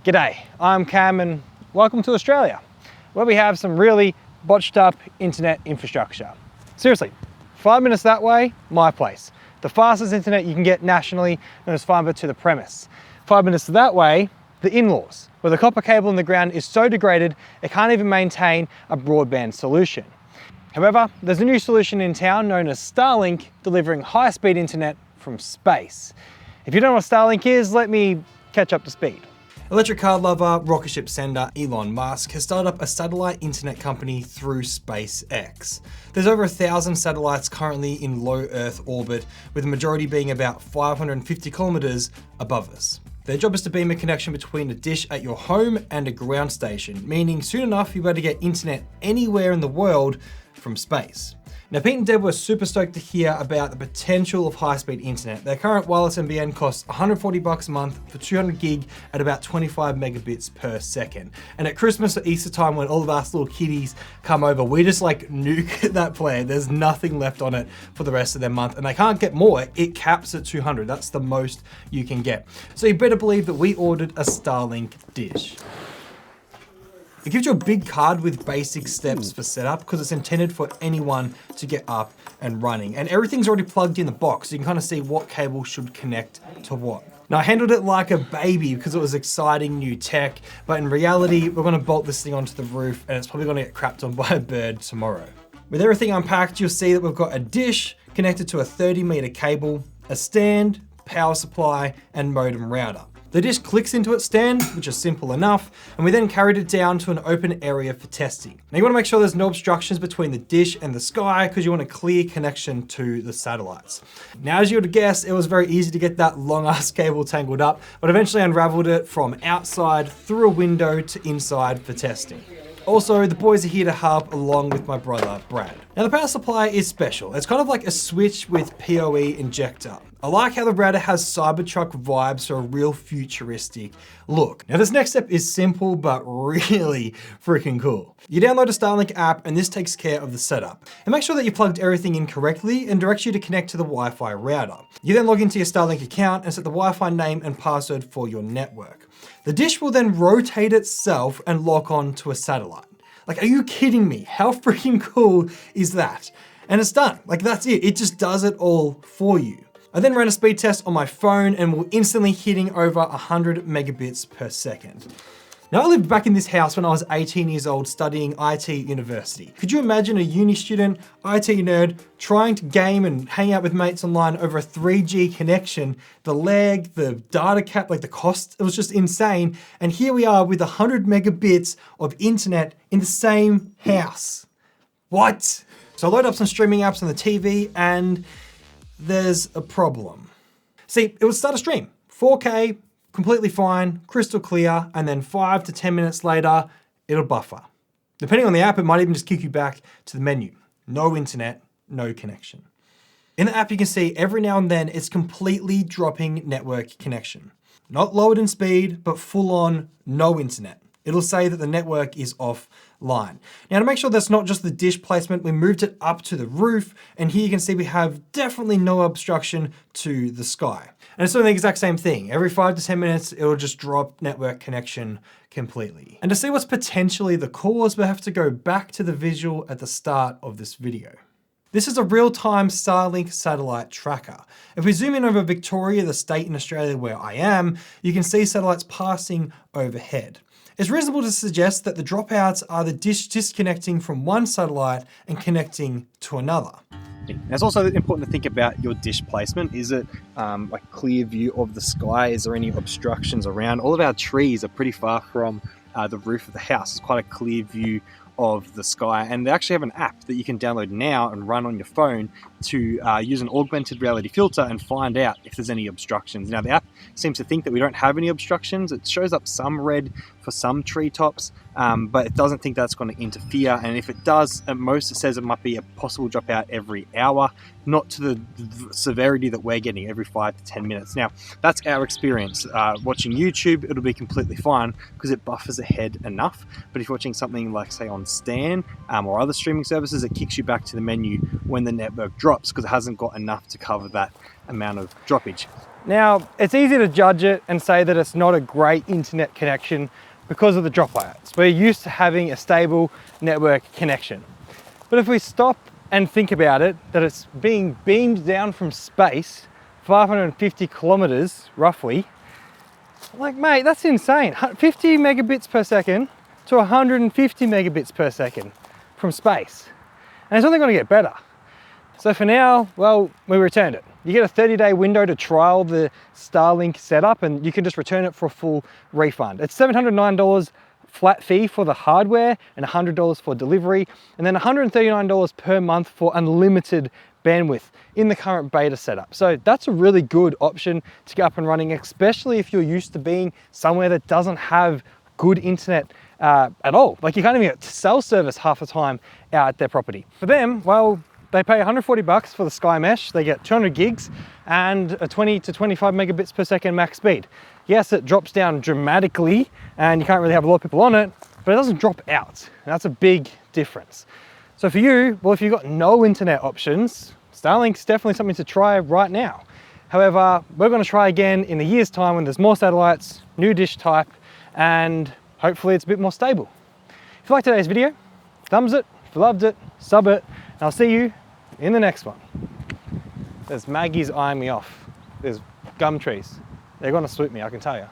G'day, I'm Cam and welcome to Australia, where we have some really botched up internet infrastructure. Seriously, 5 minutes that way, my place. The fastest internet you can get nationally, known as fibre to the premise. 5 minutes that way, the in-laws, where the copper cable in the ground is so degraded it can't even maintain a broadband solution. However, there's a new solution in town known as Starlink, delivering high-speed internet from space. If you don't know what Starlink is, let me catch up to speed. Electric car lover, rocket ship sender Elon Musk has started up a satellite internet company through SpaceX. There's over 1,000 satellites currently in low Earth orbit, with the majority being about 550 kilometers above us. Their job is to beam a connection between a dish at your home and a ground station, meaning soon enough you'll be able to get internet anywhere in the world from space. Now, Pete and Deb were super stoked to hear about the potential of high-speed internet. Their current wireless NBN costs $140 a month for 200 gig at about 25 megabits per second. And at Christmas or Easter time, when all of us little kiddies come over, we just like nuke that plan. There's nothing left on it for the rest of their month, and they can't get more. It caps at 200. That's the most you can get. So you better believe that we ordered a Starlink dish. It gives you a big card with basic steps for setup because it's intended for anyone to get up and running. And everything's already plugged in the box, so you can kind of see what cable should connect to what. Now, I handled it like a baby because it was exciting new tech, but in reality, we're gonna bolt this thing onto the roof and it's probably gonna get crapped on by a bird tomorrow. With everything unpacked, you'll see that we've got a dish connected to a 30-meter cable, a stand, power supply, and modem router. The dish clicks into its stand, which is simple enough, and we then carried it down to an open area for testing. Now you want to make sure there's no obstructions between the dish and the sky because you want a clear connection to the satellites. Now, as you would guess, it was very easy to get that long ass cable tangled up, but eventually unraveled it from outside through a window to inside for testing. Also, the boys are here to help along with my brother, Brad. Now the power supply is special. It's kind of like a switch with PoE injector. I like how the router has Cybertruck vibes for a real futuristic look. Now this next step is simple, but really freaking cool. You download a Starlink app and this takes care of the setup. And make sure that you plugged everything in correctly and directs you to connect to the Wi-Fi router. You then log into your Starlink account and set the Wi-Fi name and password for your network. The dish will then rotate itself and lock on to a satellite. Like, are you kidding me? How freaking cool is that? And it's done. Like, that's it. It just does it all for you. I then ran a speed test on my phone and we're instantly hitting over 100 megabits per second. Now, I lived back in this house when I was 18 years old studying IT at university. Could you imagine a uni student, IT nerd, trying to game and hang out with mates online over a 3G connection? The lag, the data cap, like the cost, it was just insane. And here we are with 100 megabits of internet in the same house. What? So I load up some streaming apps on the TV and there's a problem. See, it would start a stream, 4K, completely fine, crystal clear, and then 5 to 10 minutes later, it'll buffer. Depending on the app, it might even just kick you back to the menu. No internet, no connection. In the app, you can see every now and then it's completely dropping network connection. Not lowered in speed, but full on no internet. It'll say that the network is offline. Now, to make sure that's not just the dish placement, we moved it up to the roof, and here you can see we have definitely no obstruction to the sky. And it's doing the exact same thing. Every 5 to 10 minutes, it'll just drop network connection completely. And to see what's potentially the cause, we have to go back to the visual at the start of this video. This is a real-time Starlink satellite tracker. If we zoom in over Victoria, the state in Australia where I am, you can see satellites passing overhead. It's reasonable to suggest that the dropouts are the dish disconnecting from one satellite and connecting to another. It's also important to think about your dish placement. Is it like clear view of the sky? Is there any obstructions around? All of our trees are pretty far from the roof of the house. It's quite a clear view of the sky, and they actually have an app that you can download now and run on your phone to use an augmented reality filter and find out if there's any obstructions. Now, the app seems to think that we don't have any obstructions. It shows up some red for some treetops, but it doesn't think that's going to interfere. And if it does, at most it says it might be a possible dropout every hour, not to the severity that we're getting every 5 to 10 minutes. Now, that's our experience. Watching YouTube, it'll be completely fine because it buffers ahead enough. But if you're watching something like, say, on Stan or other streaming services, it kicks you back to the menu when the network drops because it hasn't got enough to cover that amount of droppage. Now, it's easy to judge it and say that it's not a great internet connection because of the dropouts. We're used to having a stable network connection. But if we stop and think about it, that it's being beamed down from space, 550 kilometers roughly, like, mate, that's insane. 50 megabits per second to 150 megabits per second from space. And it's only going to get better. So for now, well, we returned it. You get a 30-day window to trial the Starlink setup, and you can just return it for a full refund. It's $709 flat fee for the hardware and $100 for delivery, and then $139 per month for unlimited bandwidth in the current beta setup. So that's a really good option to get up and running, especially if you're used to being somewhere that doesn't have good internet at all. Like, you can't even get cell service half the time out at their property. For them, well, they pay $140 for the Sky Mesh. They get 200 gigs and a 20 to 25 megabits per second max speed. Yes, it drops down dramatically and you can't really have a lot of people on it, but it doesn't drop out. And that's a big difference. So for you, well, if you've got no internet options, Starlink's definitely something to try right now. However, we're going to try again in a year's time when there's more satellites, new dish type, and hopefully it's a bit more stable. If you liked today's video, thumbs it. If you loved it, sub it, and I'll see you in the next one. There's Maggie's eyeing me off. There's gum trees. They're going to swoop me, I can tell you.